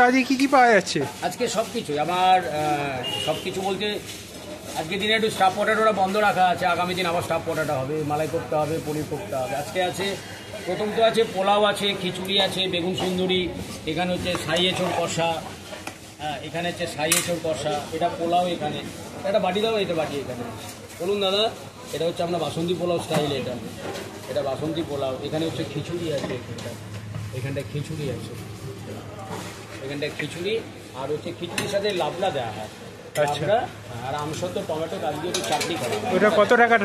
আজকে কি পাওয়া যাচ্ছে? আজকে সবকিছু আমার সবকিছু বলতে আজকে দিনে একটু স্টাফ পটেটোটা বন্ধ রাখা আছে, আগামী দিন আবার স্টাফ পটেটো হবে, মালাই কোপ্তা হবে, পনির কোপ্তা হবে। আজকে আছে প্রথম তো আছে পোলাও আছে, খিচুড়ি আছে, বেগুন সুন্দরী, এখানে হচ্ছে সাই এঁচোড় কষা, এখানে হচ্ছে সাই এঁচোড় কষা, এটা পোলাও, এখানে এটা বাটি দাও, এটা বাটি এখানে বলুন দাদা, এটা হচ্ছে আপনার বাসন্তী পোলাও স্টাইল, এটা বাসন্তী পোলাও। এখানে হচ্ছে খিচুড়ি আছে, এখানটায় খিচুড়ি আছে, এখানটায় খিচুড়ি, আর হচ্ছে খিচুড়ির সাথে লাবলা দেওয়া হয়, আর আমসত্ব টমেটো কাজ দিয়ে চাটনি করা হয়। ওটা কত টাকা?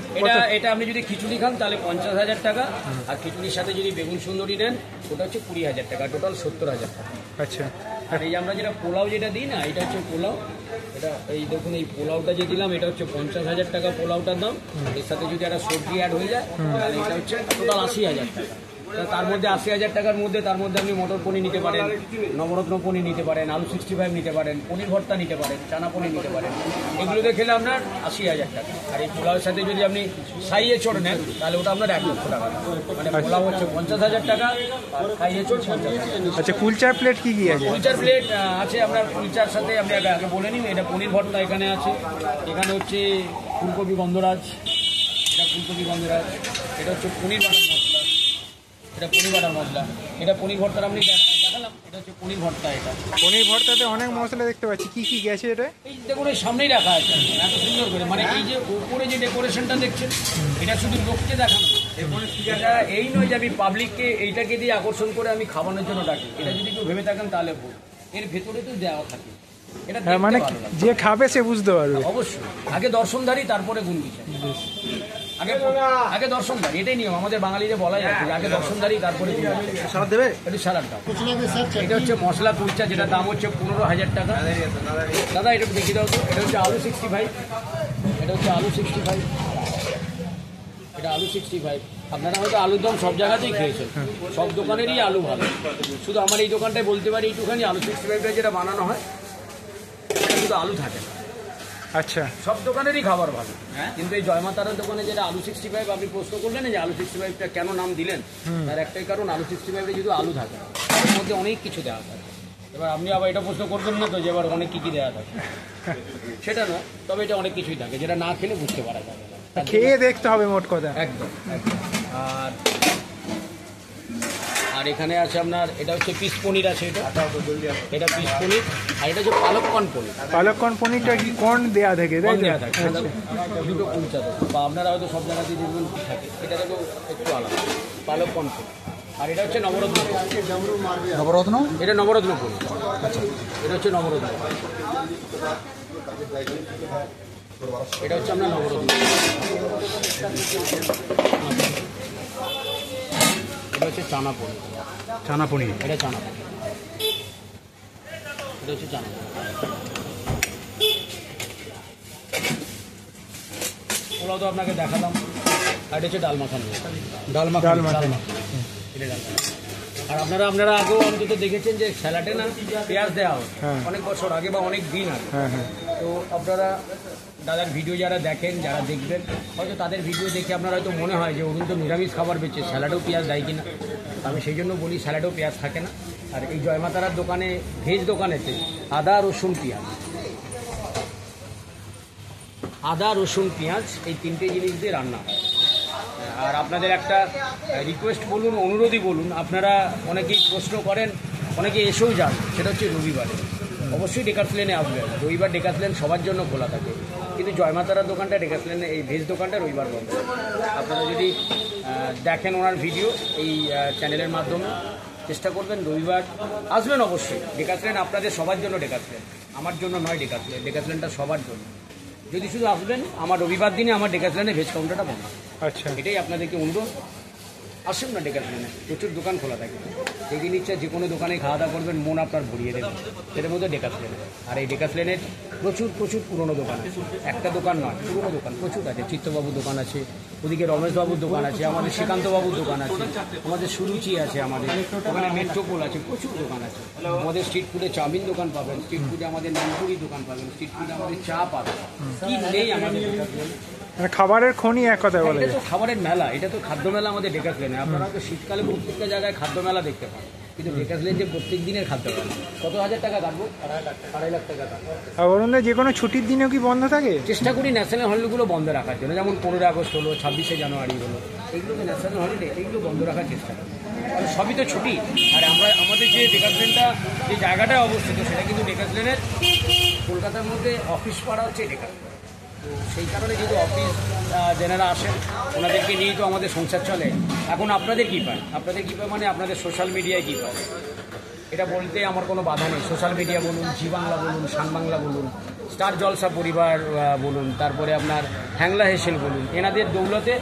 এটা আপনি যদি খিচুড়ি খান তাহলে 50,000 টাকা, আর খিচুড়ির সাথে যদি বেগুন সুন্দরী নেন ওটা হচ্ছে 20,000 টাকা, টোটাল 70,000 টাকা। আচ্ছা। আর এই যে আমরা যেটা পোলাও যেটা দিই না, এটা হচ্ছে পোলাও, এটা এই দেখুন এই পোলাওটা যে দিলাম এটা হচ্ছে 50,000 টাকা পোলাওটার দাম। এর সাথে যদি একটা সবজি অ্যাড হয়ে যায় তাহলে এটা হচ্ছে টোটাল 80,000 টাকা। তার মধ্যে 80,000 টাকার মধ্যে তার মধ্যে আপনি মটর পনির নিতে পারেন, নবরত্ন পনির নিতে পারেন, আলু 65 নিতে পারেন, পনির ভর্তা নিতে পারেন, চানা পনির নিতে পারেন। এগুলোতে খেলে আপনার 80,000 টাকা। আর এই পোলাওয়ের সাথে যদি আপনি সাই এঁচোড় নেন তাহলে ওটা আপনার 1 লক্ষ টাকা। মানে পোলাও হচ্ছে 50,000 টাকা আর সাই এঁচোড় 50,000। আচ্ছা, কুলচার প্লেট কি আছে? কুলচার প্লেট আছে আপনার, কুলচার সাথে আপনি আগে বলে নিন, এটা পনির ভর্তা এখানে আছে, এখানে হচ্ছে ফুলকপি গন্ধরাজ, এটা ফুলকপি গন্ধরাজ, এটা হচ্ছে পনির বাটার মশলা, এটা পনির বাটার মশলা, এটা পনির ভর্তার আপনি দেখালাম, এটা হচ্ছে পনির ভর্তা। এটা পনির ভর্তাতে অনেক মশলা দেখতে পাচ্ছি, কি গেছে এটা? এই দেখুন এই সামনেই রাখা আছে এত সুন্দর করে, মানে এই যে উপরে যে ডেকোরেশনটা দেখছেন এটা শুধু লোককে দেখানো, এটা এই নয় যে আমি পাবলিককে এইটাকে দিয়ে আকর্ষণ করে আমি খাওয়ানোর জন্য ডাকি। এটা যদি কেউ ভেবে থাকেন তাহলে ভুল, এর ভেতরে তো দেওয়া থাকে, এটা মানে যে খাবে সে বুঝতে পারবে। অবশ্যই আগে দর্শনধারী তারপরে গুণ বিচার, আগে দর্শনধারী, এটাই নিয়ম আমাদের বাঙালিদের বলাই আছে, আগে দর্শনধারী তারপরে সালাদ দেবে, একটু সালাদ দাও। এটা হচ্ছে মশলা কুলচা, যেটা দাম হচ্ছে 15,000 টাকা। দাদা এটা একটু দেখিয়ে দাও তো, এটা হচ্ছে আলু 65, এটা হচ্ছে আলু 65, এটা আলু 65। আপনারা হয়তো আলুর দম সব জায়গাতেই খেয়েছেন, সব দোকানেরই আলু ভালো, শুধু আমার এই দোকানটায় বলতে পারি এইটুখানি, আলু 65টা যেটা বানানো হয় শুধু আলু থাকে না। আচ্ছা, সব দোকানেরই খাবার ভালো, কিন্তু এই জয়মাতারার দোকানে যেটা আলু 65, আপনি প্রশ্ন করলেন যে আলু 65টা কেন নাম দিলেন, তার একটাই কারণ আলু 65-এ যদি আলু থাকে তার মধ্যে অনেক কিছু দেওয়া থাকে। এবার আপনি আবার এটা প্রশ্ন করবেন না তো যে এবার অনেক কী দেওয়া থাকে, সেটা নয়, তবে এটা অনেক কিছুই থাকে যেটা না খেলে বুঝতে পারা যাবে না, খেয়ে দেখতে হবে মোট কথা। একদম। আর এখানে আছে আপনার, এটা হচ্ছে পিস পনির আছে, এটা পিস পনির, আর এটা হচ্ছে পালককর্ন পনির। পালককর্ন পনিরটা কি কর্ন দেওয়া থাকে? দেওয়া থাকে দুটো কুলচা বা আপনারা হয়তো সব জায়গাতেই দেখবেন থাকে, এটা দেখো একটু আলাদা পালককর্ন পনির। আর এটা হচ্ছে নবরত্ন, এটা নবরত্ন পনির। আচ্ছা, এটা হচ্ছে নবরত্ন, এটা হচ্ছে আপনার নবরত্ন। এটা হচ্ছে চানা পনির, এটা চানা পনির, এটা হচ্ছে চানা পনির। পোলাও তো আপনাকে দেখালাম, আর এটা হচ্ছে ডাল মাখানো, ডাল মাখানো। আর আপনারা আগেও অন্তত দেখেছেন যে স্যালাডে না পেঁয়াজ দেওয়া হয়, অনেক বছর আগে বা অনেক দিন আগে। তো আপনারা দাদার ভিডিও যারা দেখেন, যারা দেখবেন হয়তো তাদের ভিডিও দেখে আপনারা হয়তো মনে হয় যে অরুণ তো নিরামিষ খাবার বেচে, স্যালাডেও পেঁয়াজ দেয় কিনা। আমি সেই জন্য বলি স্যালাডেও পেঁয়াজ থাকে না। আর এই জয়মাতারার দোকানে, ভেজ দোকানেতে আদা রসুন পেঁয়াজ এই 3টে জিনিস দিয়ে রান্না হয়। আর আপনাদের একটা রিকোয়েস্ট বলুন, অনুরোধই বলুন, আপনারা অনেকেই প্রশ্ন করেন, অনেকে এসেও যান, সেটা হচ্ছে রবিবারে অবশ্যই ডেকার্স লেনে আসবেন। রবিবার ডেকার্স লেন সবার জন্য খোলা থাকে, কিন্তু জয়মাতারার দোকানটা ডেকার্স লেনে, এই ভেজ দোকানটা রবিবার বন্ধ। আপনারা যদি দেখেন ওনার ভিডিও এই চ্যানেলের মাধ্যমে, চেষ্টা করবেন রবিবার আসবেন অবশ্যই। ডেকার্স লেন আপনাদের সবার জন্য, ডেকার্স লেন আমার জন্য নয়, ডেকার্স লেনটা সবার জন্য। যদি শুধু আসবেন, আমার রবিবার দিনে আমার ডেকার্স লেনে ভেজ কাউন্টারটা বন্ধ। আচ্ছা, এটাই আপনাদেরকে অনুরোধ, আসুন না ডেকার্স লেনে, প্রচুর দোকান খোলা থাকে। যেদিন ইচ্ছা যে কোনো দোকানে খাওয়া দাওয়া করবেন, মন আপনার ভরিয়ে দেবে, সেটার মধ্যে ডেকার্স লেন। আর এই ডেকার্স লেনের প্রচুর পুরনো দোকান আছে, একটা দোকান নয়, পুরনো দোকান প্রচুর আছে। চিত্তবাবুর দোকান আছে, ওদিকে রমেশবাবুর দোকান আছে, আমাদের শ্রীকান্তবাবুর দোকান আছে, আমাদের সুরুচি আছে, আমাদের ওখানে মেট্রোপোল আছে, প্রচুর দোকান আছে। আমাদের স্ট্রিট ফুডে চাউমিন দোকান পাবেন, স্ট্রিট ফুডে আমাদের নানপুরি দোকান পাবেন, স্ট্রিট ফুডে আমাদের চা পাবেন, কি নেই আমাদের ডেকার্স লেনে। খাবারের খনি এক কথা বলে, এটা তো খাবারের মেলা, এটা তো খাদ্য মেলা আমাদের ডেকার্স লেনে। আপনারা তো শীতকালে প্রত্যেকটা জায়গায় খাদ্য মেলা দেখতে পান। কিন্তু ডেকাসলেন যে প্রত্যেক দিনের খাদ্য পারে না। কত হাজার টাকা কাটবো? 2.5 লাখ টাকা কাটবো। আর অরুণদা যে কোনো ছুটির দিনেও কি বন্ধ থাকে? চেষ্টা করি ন্যাশনাল হলিডেগুলো বন্ধ রাখার জন্য, যেমন 15 আগস্ট হলো, 26শে জানুয়ারি হলো, এইগুলোকে ন্যাশনাল হলিডে এইগুলো বন্ধ রাখার চেষ্টা করি। কারণ সবই তো ছুটি। আর আমাদের যে ডেকাসলেনটা যে জায়গাটায় অবস্থিত সেটা কিন্তু ডেকাসলেনের কলকাতার মধ্যে অফিস পাড়া হচ্ছে ডেকাসলেন। তো সেই কারণে যেহেতু অফিস যেনারা আসেন ওনাদেরকে নিয়েই তো আমাদের সংসার চলে। এখন আপনাদের কী পায়? আপনাদের কী পায় মানে আপনাদের সোশ্যাল মিডিয়ায় কী পায় এটা বলতে আমার কোনো বাধা নেই। সোশ্যাল মিডিয়া বলুন, জি বাংলা বলুন, শান বাংলা বলুন, স্টার জলসা পরিবার বলুন, তারপরে আপনার হ্যাংলা হেসেল বলুন, এনাদের দৌলতে